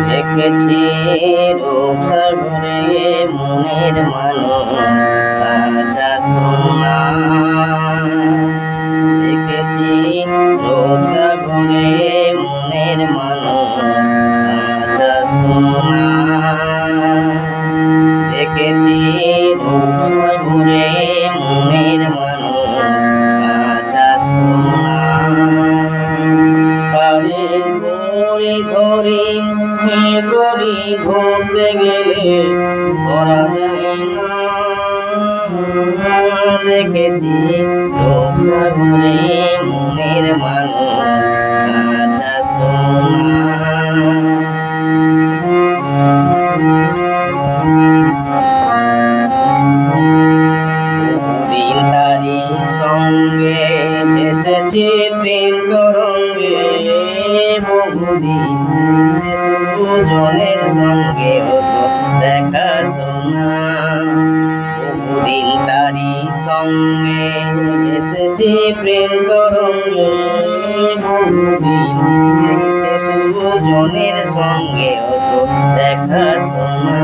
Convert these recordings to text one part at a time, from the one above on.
দেখেছি রূপসাগরে মনের মানুষ কাঁচা সোনা। দেখেছি রূপসাগরে মনের মানুষ কাঁচা সোনা। দেখেছি রূপসাগরে মনের মানুষ কাঁচা সোনা। পাড়ের দড়ি ধরি করি ঘুরতে গেলে ধরা যায় না। দেখেছি রূপসাগরে মনের মানুষ কাঁচা সোনা। দিন তারি সঙ্গে এসেছে প্রেম তরঙ্গে। বহুদিন সে সুজনের সঙ্গে হতো দেখা শোনা। বহুদিন তারি সঙ্গে এসেছে প্রেম তরঙ্গে। বহুদিন সে সুজনের সঙ্গে হতো দেখা শোনা।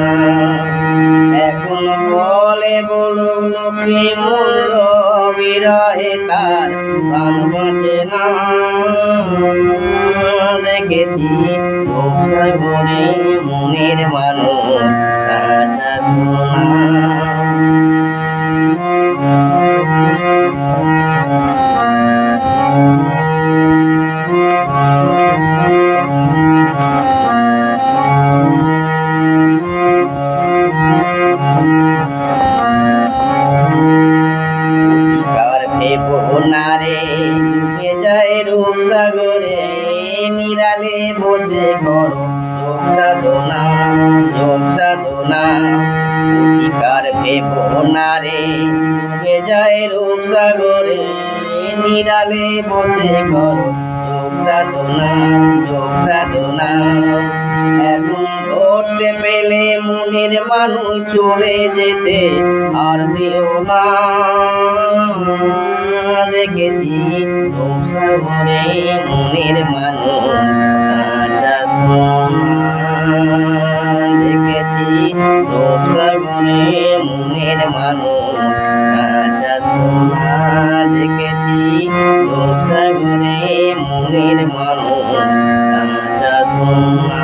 এখন বলে বড় লোকে মন্দ বিরহে তার প্রাণ বাঁচে না। দেখেছি রূপসাগরে মনের মানুষ কাঁচা সোনা। নারে ডুবে যায় রূপসাগরে নিরালে বসে করো যোগ সাধনা। যোগ সাধনা অধিকার ভেব নারে ডুবে যায় রূপসাগরে নিরালে বসে করো যোগ সাধনা। যোগ সাধনা এখন ধরতে পেলে মনের মানুষ চলে যেতে আর দিও না। দেখেছি রূপসাগরে মনের মানুষ কাঁচা সোনা। দেখেছি রূপসাগরে মনের মানুষ কাঁচা সোনা। দেখেছি রূপসাগরে মনের মানুষ কাঁচা সোনা।